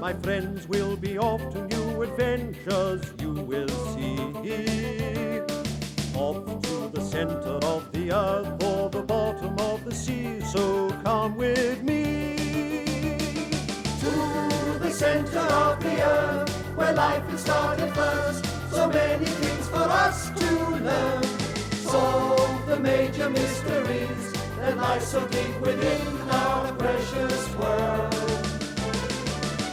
my friends, we'll be off to new adventures, you will see. Off to the center of the earth or the bottom of the sea, so come with me. To the center of the earth, where life has started first, so many things for us to learn. Solve the major mysteries that lie so deep within our precious world.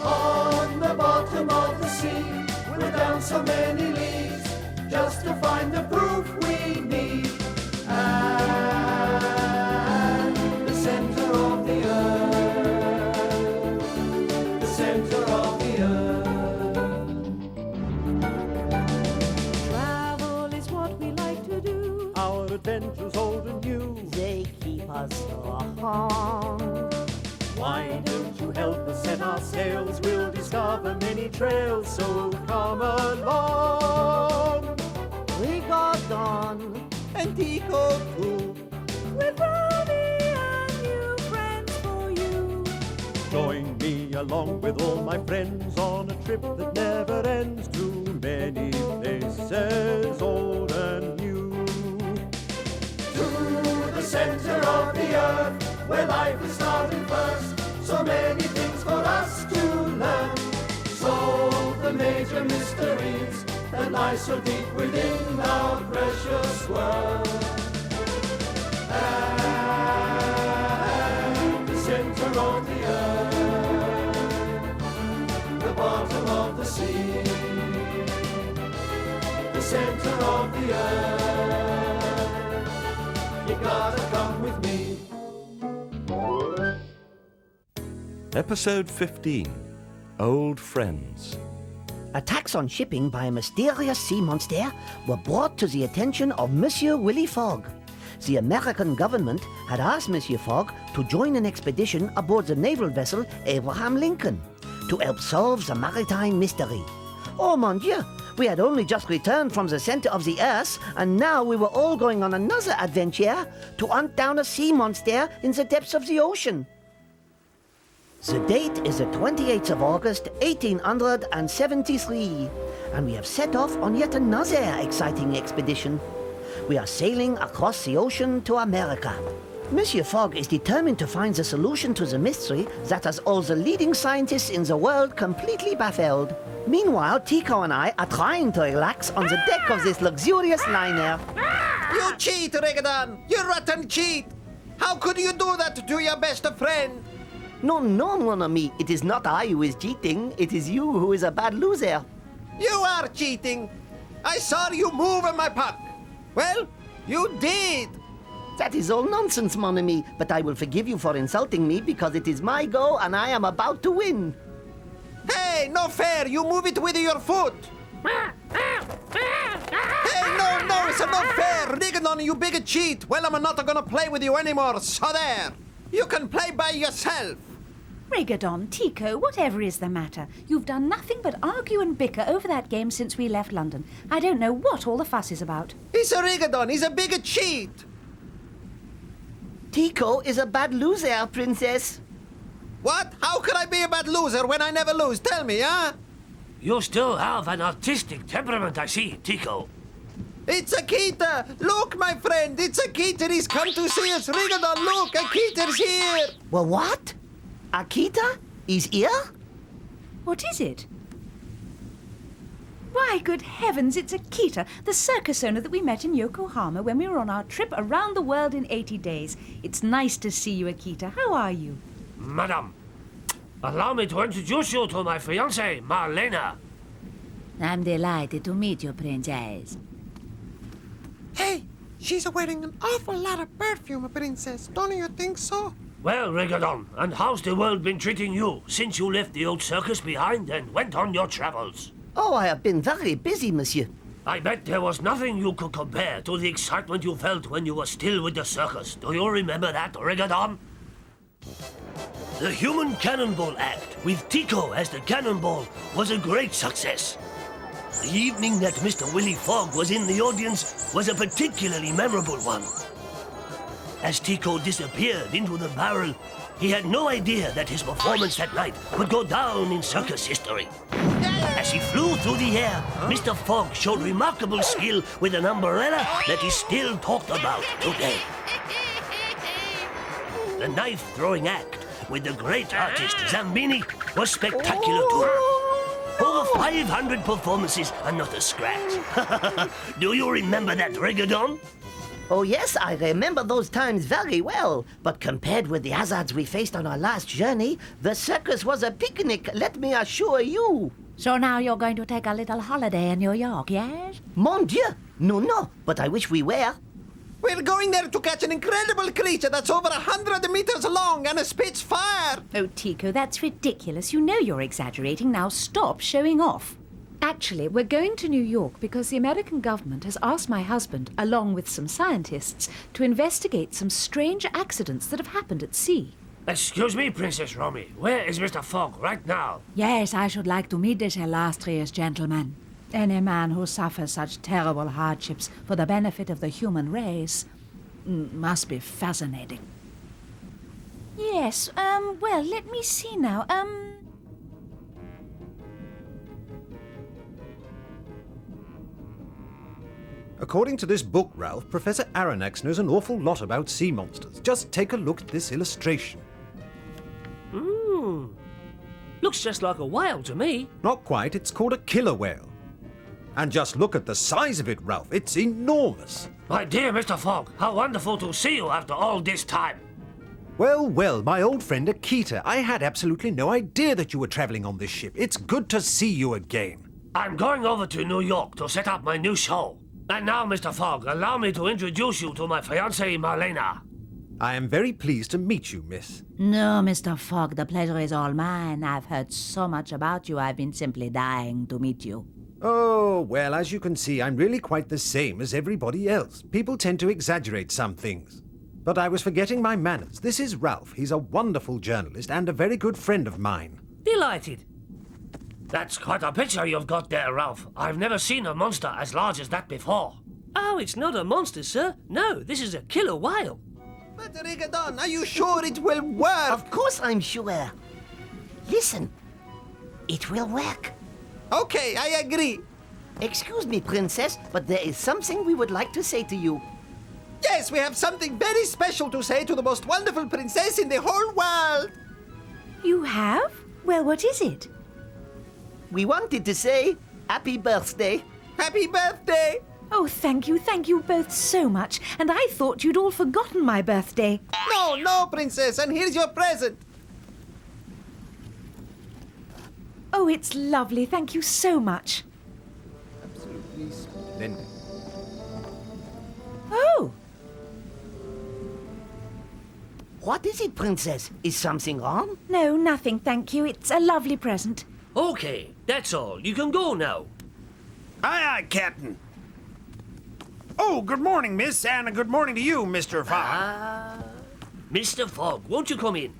On the bottom of the sea, we're down so many leagues, just to find the proof we need. And the center of the earth, the center of the earth. Travel is what we like to do. Our adventures old and new, They keep us on. why don't you help us set our sails? We'll discover many trails, so come along. We got Don And Tico too. with Robbie and new friends for you. Join me along with all my friends on a trip that never ends to many places old and new. To the center of the earth, where life is starting first, so many things for us to learn. Solve the major mysteries that lie so deep within our precious world. And the center of the earth, the bottom of the sea, the center of the earth, you gotta come with me. Episode 15, Old Friends. Attacks on shipping by a mysterious sea monster were brought to the attention of Monsieur Willy Fogg. The American government had asked Monsieur Fogg to join an expedition aboard the naval vessel Abraham Lincoln to help solve the maritime mystery. Oh mon Dieu, we had only just returned from the center of the earth, and now we were all going on another adventure to hunt down a sea monster in the depths of the ocean. The date is the 28th of August, 1873, and we have set off on yet another exciting expedition. We are sailing across the ocean to America. Monsieur Fogg is determined to find the solution to the mystery that has all the leading scientists in the world completely baffled. Meanwhile, Tico and I are trying to relax on the deck of this luxurious liner. You cheat, Regadon! You rotten cheat! How could you do that to your best friend? No, mon ami, it is not I who is cheating. It is you who is a bad loser. You are cheating! I saw you move in my puck! Well, you did! That is all nonsense, mon ami, but I will forgive you for insulting me because it is my go and I am about to win. Hey, no fair! You move it with your foot! Hey, no, it's not fair! Regadon, you big cheat! Well, I'm not gonna play with you anymore, so there! You can play by yourself! Regadon, Tico, whatever is the matter? You've done nothing but argue and bicker over that game since we left London. I don't know what all the fuss is about. He's a Regadon, he's a big cheat! Tico is a bad loser, princess. What? How could I be a bad loser when I never lose? Tell me, huh? You still have an artistic temperament, I see, Tico. It's Akita! Look, my friend, it's Akita! He's come to see us! Regadon, look! Akita's here! Well, what? Akita is here? What is it? Why, good heavens, it's Akita, the circus owner that we met in Yokohama when we were on our trip around the world in 80 days. It's nice to see you, Akita. How are you? Madam, allow me to introduce you to my fiancée, Marlena. I'm delighted to meet you, Princess. Hey, she's wearing an awful lot of perfume, Princess. Don't you think so? Well, Regadon, and how's the world been treating you since you left the old circus behind and went on your travels? Oh, I have been very busy, monsieur. I bet there was nothing you could compare to the excitement you felt when you were still with the circus. Do you remember that, Regadon? The Human Cannonball Act, with Tico as the cannonball, was a great success. The evening that Mr. Willy Fogg was in the audience was a particularly memorable one. as Tico disappeared into the barrel. He had no idea that his performance that night would go down in circus history. As he flew through the air, Mr. Fogg showed remarkable skill with an umbrella that is still talked about today. The knife-throwing act with the great artist Zambini was spectacular too. Over 500 performances and not a scratch. Do you remember that rigadon? Oh, yes, I remember those times very well. But compared with the hazards we faced on our last journey, the circus was a picnic, let me assure you. So now you're going to take a little holiday in New York, yes? Mon Dieu! No, but I wish we were. We're going there to catch an incredible creature that's over 100 meters long and spits fire. Oh, Tico, that's ridiculous. You know you're exaggerating. Now stop showing off. Actually, we're going to New York because the American government has asked my husband, along with some scientists, to investigate some strange accidents that have happened at sea. Excuse me, Princess Romy. Where is Mr. Fogg right now? Yes, I should like to meet this illustrious gentleman. Any man who suffers such terrible hardships for the benefit of the human race must be fascinating. Yes, well, let me see now. According to this book, Ralph, Professor Aronnax knows an awful lot about sea monsters. Just take a look at this illustration. Looks just like a whale to me. Not quite, it's called a killer whale. And just look at the size of it, Ralph. It's enormous. My dear Mr. Fogg, how wonderful to see you after all this time. Well, my old friend Akita, I had absolutely no idea that you were traveling on this ship. It's good to see you again. I'm going over to New York to set up my new show. And now, Mr. Fogg, allow me to introduce you to my fiancée, Marlena. I am very pleased to meet you, miss. No, Mr. Fogg, the pleasure is all mine. I've heard so much about you, I've been simply dying to meet you. Oh, well, as you can see, I'm really quite the same as everybody else. People tend to exaggerate some things. But I was forgetting my manners. This is Ralph. He's a wonderful journalist and a very good friend of mine. Delighted. That's quite a picture you've got there, Ralph. I've never seen a monster as large as that before. Oh, it's not a monster, sir. No, this is a killer whale. But, Rigadon, are you sure it will work? Of course I'm sure. Listen, it will work. Okay, I agree. Excuse me, Princess, but there is something we would like to say to you. Yes, we have something very special to say to the most wonderful princess in the whole world. You have? Well, what is it? We wanted to say happy birthday. Happy birthday. Oh, thank you both so much. And I thought you'd all forgotten my birthday. No, princess, and here's your present. Oh, it's lovely. Thank you so much. Absolutely splendid. Oh, What is it, Princess? Is something wrong? no, nothing, thank you. It's a lovely present. Okay, that's all. You can go now. Aye, Captain. Oh, good morning, miss, and good morning to you, Mr. Fogg. Mr. Fogg, won't you come in?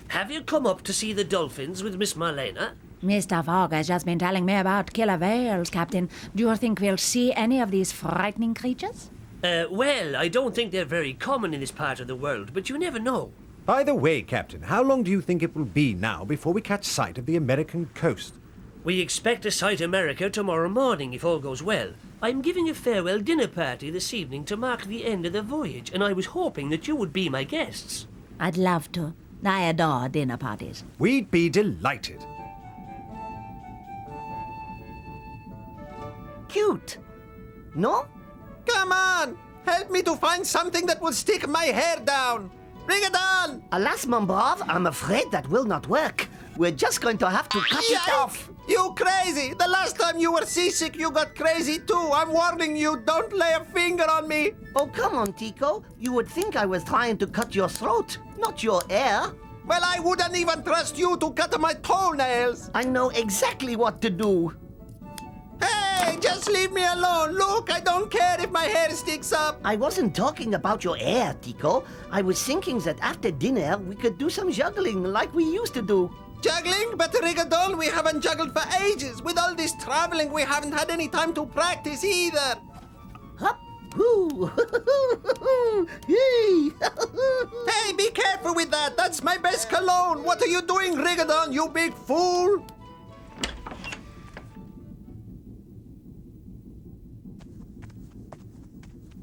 Have you come up to see the dolphins with Miss Marlena? Mr. Fogg has just been telling me about killer whales, Captain. Do you think we'll see any of these frightening creatures? Well, I don't think they're very common in this part of the world, but you never know. By the way, Captain, how long do you think it will be now before we catch sight of the American coast? We expect to sight America tomorrow morning, if all goes well. I'm giving a farewell dinner party this evening to mark the end of the voyage, and I was hoping that you would be my guests. I'd love to. I adore dinner parties. We'd be delighted. Cute. No? Come on! Help me to find something that will stick my hair down! Bring it on! Alas, mon brave, I'm afraid that will not work. We're just going to have to cut it off. You crazy! The last time you were seasick, you got crazy too. I'm warning you, don't lay a finger on me. Oh, come on, Tico. You would think I was trying to cut your throat, not your hair. Well, I wouldn't even trust you to cut my toenails. I know exactly what to do. Hey, just leave me alone. Look, I don't care if my hair sticks up. I wasn't talking about your hair, Tico. I was thinking that after dinner, we could do some juggling like we used to do. Juggling? But Rigadon, we haven't juggled for ages. With all this traveling, we haven't had any time to practice either. Hup, Woo! Yay! Hey, be careful with that! That's my best cologne! What are you doing, Rigadon, you big fool?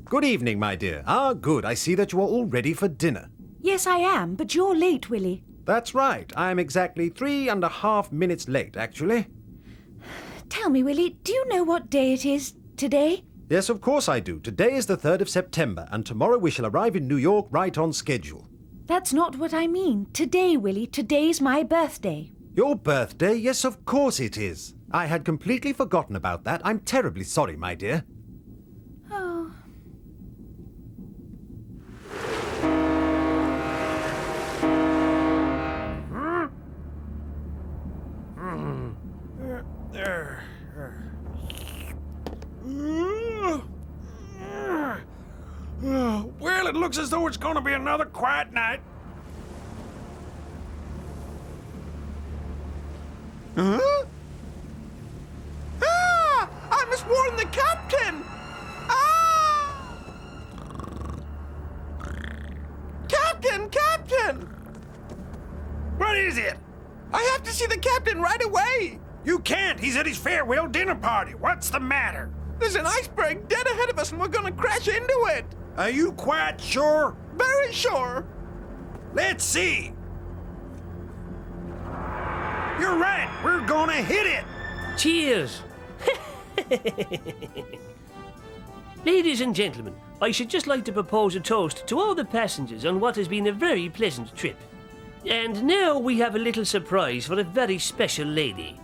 Good evening, my dear. Ah, good. I see that you are all ready for dinner. Yes, I am, but you're late, Willy. That's right. I'm exactly 3.5 minutes late, actually. Tell me, Willy, do you know what day it is today? Yes, of course I do. Today is the 3rd of September, and tomorrow we shall arrive in New York right on schedule. That's not what I mean. Today, Willy, today's my birthday. Your birthday? Yes, of course it is. I had completely forgotten about that. I'm terribly sorry, my dear. Oh. Well, it looks as though it's going to be another quiet night. Huh? Ah! I must warn the captain! Ah! Captain! Captain! What is it? I have to see the captain right away! You can't! He's at his farewell dinner party. What's the matter? There's an iceberg dead ahead of us and we're gonna crash into it! Are you quite sure? Very sure! Let's see! You're right! We're gonna hit it! Cheers! Ladies and gentlemen, I should just like to propose a toast to all the passengers on what has been a very pleasant trip. And now we have a little surprise for a very special lady.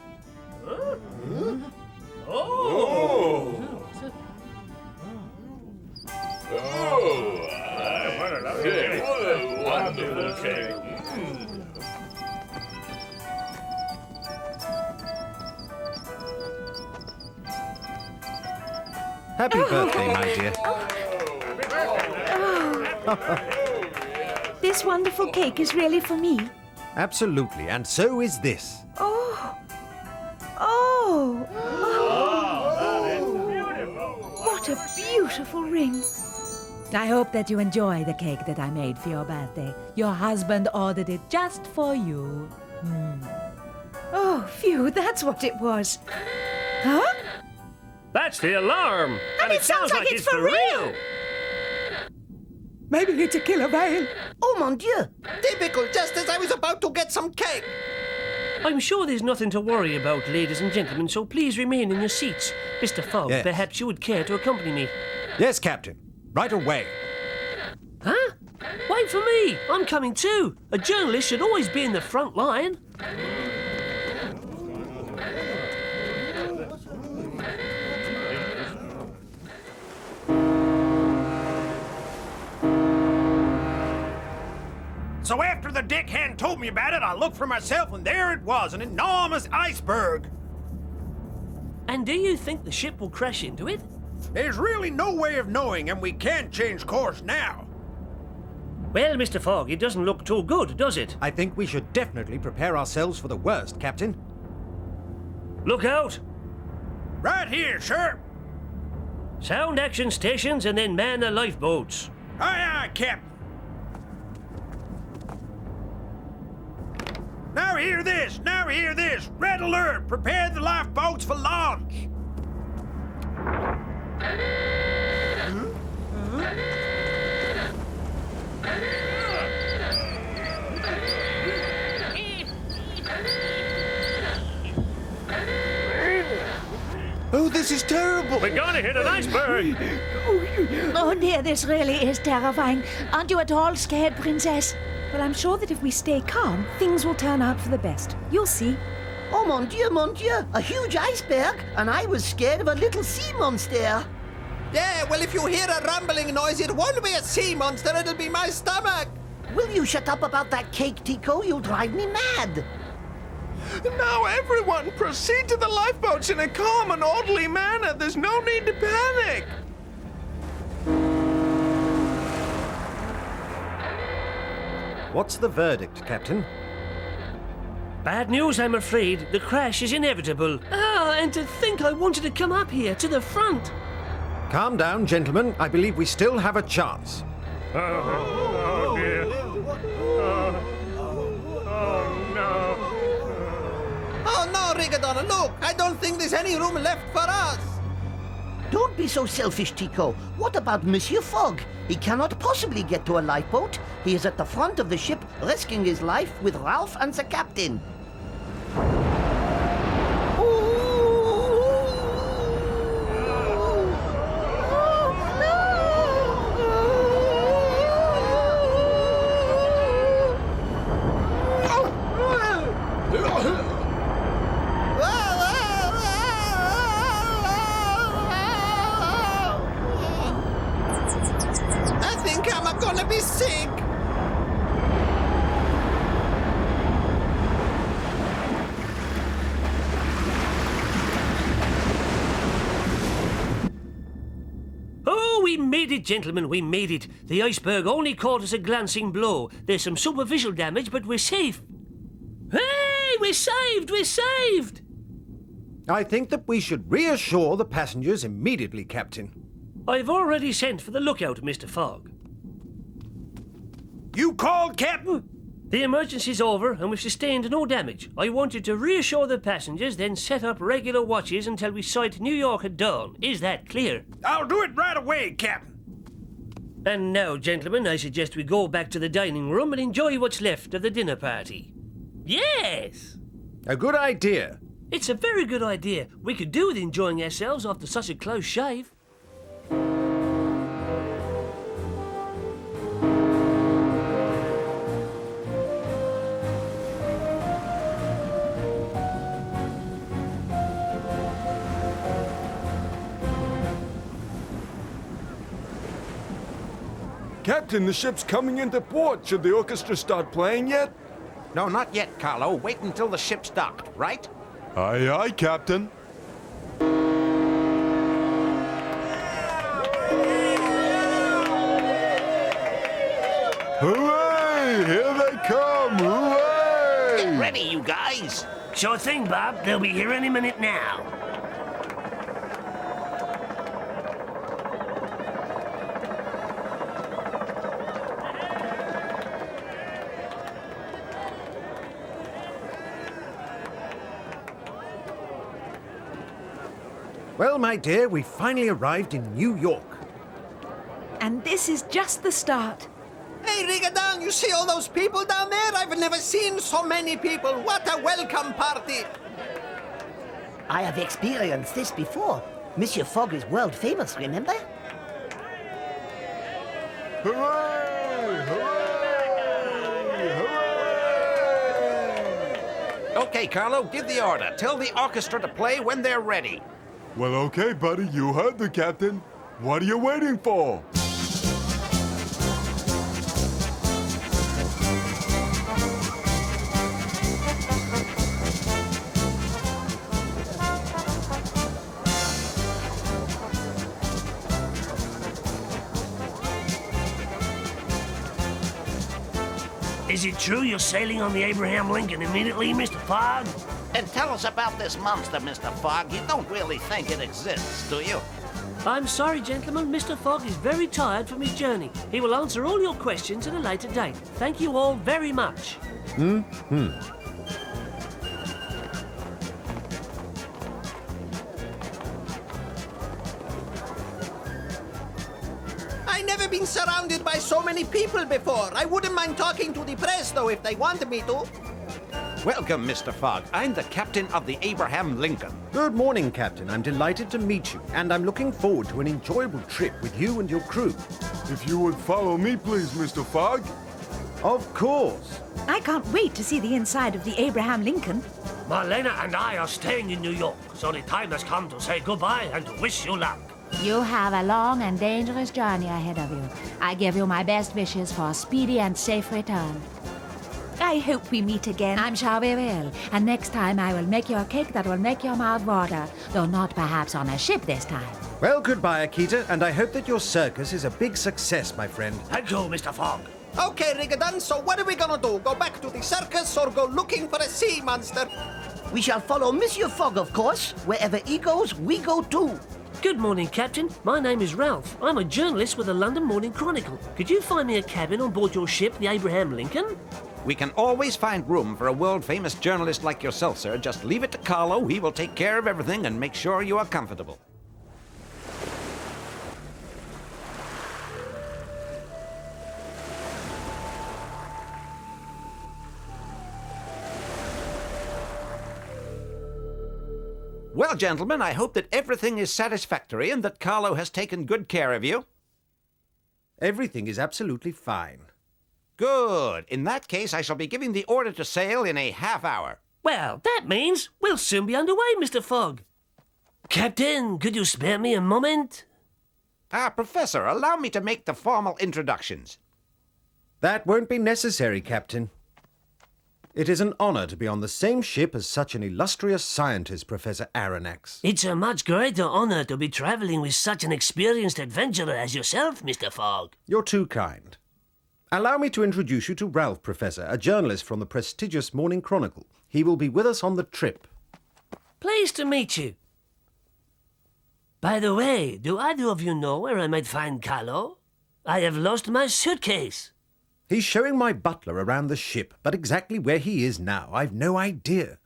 Happy birthday, my dear. This wonderful cake is really for me. Absolutely, and so is this. Oh. Oh. What a beautiful ring. I hope that you enjoy the cake that I made for your birthday. Your husband ordered it just for you. Oh, phew, that's what it was. Huh? That's the alarm! And it sounds like it's for real! Maybe it's a killer whale. Oh, mon Dieu! Typical, just as I was about to get some cake. I'm sure there's nothing to worry about, ladies and gentlemen, so please remain in your seats. Mr. Fogg, Yes. perhaps you would care to accompany me. Yes, Captain. Right away. Huh? Wait for me! I'm coming too! A journalist should always be in the front line. So after the deckhand told me about it, I looked for myself and there it was, an enormous iceberg. And do you think the ship will crash into it? There's really no way of knowing, and we can't change course now. Well, Mr. Fogg, it doesn't look too good, does it? I think we should definitely prepare ourselves for the worst, Captain. Look out! Right here, sir. Sound action stations and then man the lifeboats. Aye, aye, Captain. Now hear this, now hear this. Red alert, prepare the lifeboats for launch. Oh, this is terrible. We're gonna hit an iceberg! Oh dear, this really is terrifying. Aren't you at all scared, Princess? Well, I'm sure that if we stay calm, things will turn out for the best. You'll see. Oh, mon Dieu, a huge iceberg, and I was scared of a little sea monster. Yeah, well, if you hear a rumbling noise, it won't be a sea monster, it'll be my stomach. Will you shut up about that cake, Tico? You'll drive me mad. Now everyone, proceed to the lifeboats in a calm and orderly manner. There's no need to panic. What's the verdict, Captain? Bad news, I'm afraid. The crash is inevitable. Ah, and to think I wanted to come up here to the front. Calm down, gentlemen. I believe we still have a chance. Oh, dear. Oh no, Rigadon, look! I don't think there's any room left for us! Don't be so selfish, Tico. What about Monsieur Fogg? He cannot possibly get to a lifeboat. He is at the front of the ship, risking his life with Ralph and the captain. I think I'm gonna be sick! Oh, we made it, gentlemen, we made it. The iceberg only caught us a glancing blow. There's some superficial damage, but we're safe. Hey, we're saved, we're saved! I think that we should reassure the passengers immediately, Captain. I've already sent for the lookout, Mr. Fogg. You called, Captain? The emergency's over and we've sustained no damage. I wanted to reassure the passengers, then set up regular watches until we sight New York at dawn. Is that clear? I'll do it right away, Captain. And now, gentlemen, I suggest we go back to the dining room and enjoy what's left of the dinner party. Yes! A good idea. It's a very good idea. We could do with enjoying ourselves after such a close shave. Captain, the ship's coming into port. Should the orchestra start playing yet? No, not yet, Carlo. Wait until the ship's docked, right? Aye, aye, Captain. Hooray! Here they come! Hooray! Get ready, you guys! Sure thing, Bob. They'll be here any minute now. Well, my dear, we finally arrived in New York. And this is just the start. Hey, Rigadon, you see all those people down there? I've never seen so many people. What a welcome party! I have experienced this before. Monsieur Fogg is world famous, remember? Hooray! Hooray! Hooray! Okay, Carlo, give the order. Tell the orchestra to play when they're ready. Well, okay, buddy. You heard the captain. What are you waiting for? Is it true you're sailing on the Abraham Lincoln immediately, Mr. Fogg? And tell us about this monster, Mr. Fogg. You don't really think it exists, do you? I'm sorry, gentlemen. Mr. Fogg is very tired from his journey. He will answer all your questions at a later date. Thank you all very much. I never been surrounded by so many people before. I wouldn't mind talking to the press, though, if they wanted me to. Welcome, Mr. Fogg. I'm the captain of the Abraham Lincoln. Good morning, Captain. I'm delighted to meet you, and I'm looking forward to an enjoyable trip with you and your crew. If you would follow me, please, Mr. Fogg. Of course. I can't wait to see the inside of the Abraham Lincoln. Marlena and I are staying in New York, so the time has come to say goodbye and to wish you luck. You have a long and dangerous journey ahead of you. I give you my best wishes for a speedy and safe return. I hope we meet again. I'm sure we will. And next time I will make you a cake that will make your mouth water, though not perhaps on a ship this time. Well, goodbye, Akita, and I hope that your circus is a big success, my friend. Thank you, Mr. Fogg. Okay, Rigadon, so what are we gonna do? Go back to the circus or go looking for a sea monster? We shall follow Monsieur Fogg, of course. Wherever he goes, we go too. Good morning, Captain. My name is Ralph. I'm a journalist with the London Morning Chronicle. Could you find me a cabin on board your ship, the Abraham Lincoln? We can always find room for a world-famous journalist like yourself, sir. Just leave it to Carlo. He will take care of everything and make sure you are comfortable. Well, gentlemen, I hope that everything is satisfactory and that Carlo has taken good care of you. Everything is absolutely fine. Good. In that case, I shall be giving the order to sail in a half hour. Well, that means we'll soon be underway, Mr. Fogg. Captain, could you spare me a moment? Professor, allow me to make the formal introductions. That won't be necessary, Captain. It is an honor to be on the same ship as such an illustrious scientist, Professor Aronnax. It's a much greater honor to be traveling with such an experienced adventurer as yourself, Mr. Fogg. You're too kind. Allow me to introduce you to Ralph, Professor, a journalist from the prestigious Morning Chronicle. He will be with us on the trip. Pleased to meet you. By the way, do either of you know where I might find Carlo? I have lost my suitcase. He's showing my butler around the ship, but exactly where he is now, I've no idea.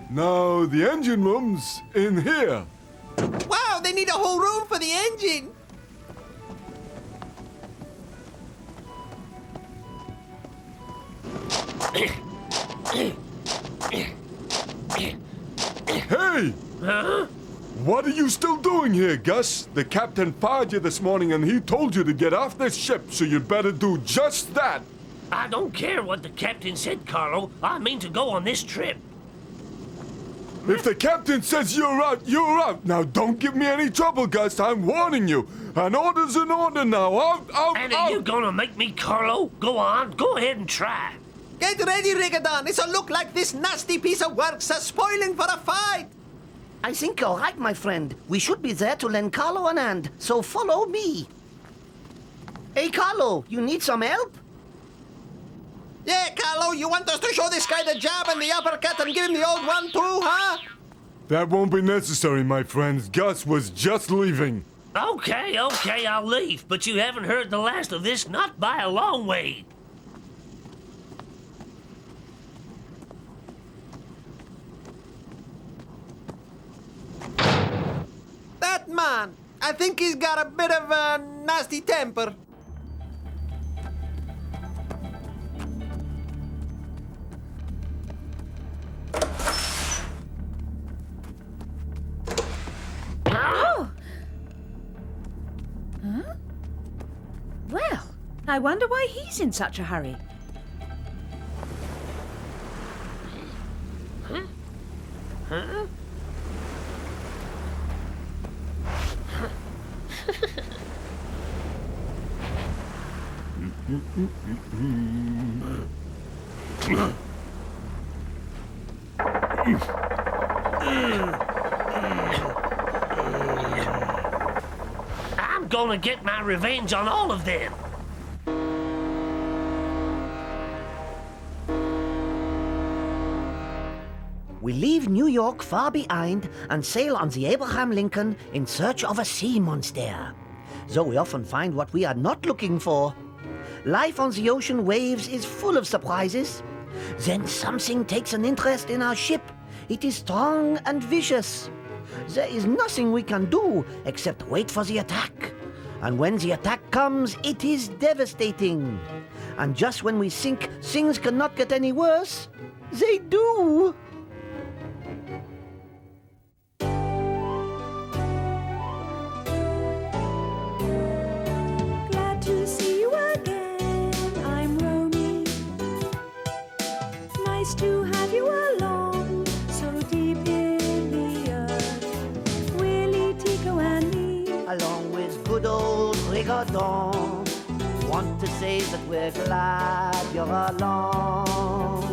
Now, the engine room's in here. Wow, they need a whole room for the engine. Hey! Huh? What are you still doing here, Gus? The captain fired you this morning and he told you to get off this ship, so you'd better do just that. I don't care what the captain said, Carlo. I mean to go on this trip. If the captain says you're out, you're out. Now, don't give me any trouble, Gus. I'm warning you. An order's an order now. Out, out, And out. are you gonna make me, Carlo? Go on, go ahead and try. Get ready, Rigadon. It'll look like this nasty piece of work's a spoiling for a fight. I think you're right, my friend. We should be there to lend Carlo an hand, so follow me. Hey, Carlo, you need some help? Yeah, Carlo, you want us to show this guy the jab and the uppercut and give him the old one too, huh? That won't be necessary, my friends. Gus was just leaving. Okay, I'll leave. But you haven't heard the last of this, not by a long way. That man, I think he's got a bit of a nasty temper. Oh! Huh? Well, I wonder why he's in such a hurry. Huh? I'm gonna get my revenge on all of them. We leave New York far behind and sail on the Abraham Lincoln in search of a sea monster. Though we often find what we are not looking for. Life on the ocean waves is full of surprises. Then something takes an interest in our ship. It is strong and vicious. There is nothing we can do except wait for the attack. And when the attack comes, it is devastating. And just when we think things cannot get any worse, they do. Glad to see you again. I'm Romy. Nice to have you along, so deep in the earth. Willie, Tico, and me. Along with good old Rigodon, want to say that we're glad you're along.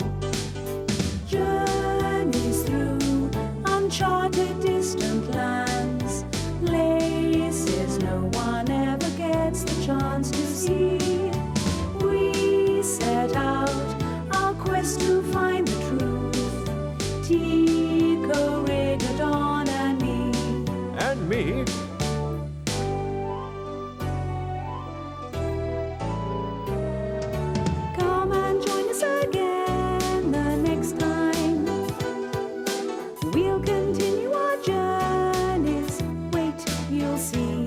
Journeys through uncharted distant lands, places no one ever gets the chance to see. We set out our quest to find the truth, Tico, Rigodon, and me. me. Come and join us again the next time. We'll continue our journeys. Wait, you'll see.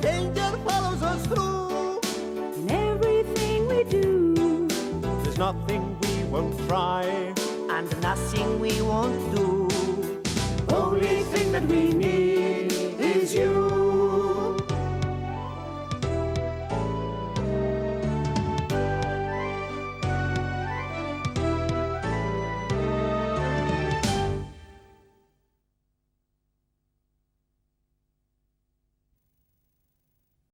Danger follows us through. In everything we do. There's nothing we won't try. And nothing we won't do. Only thing that we need is you.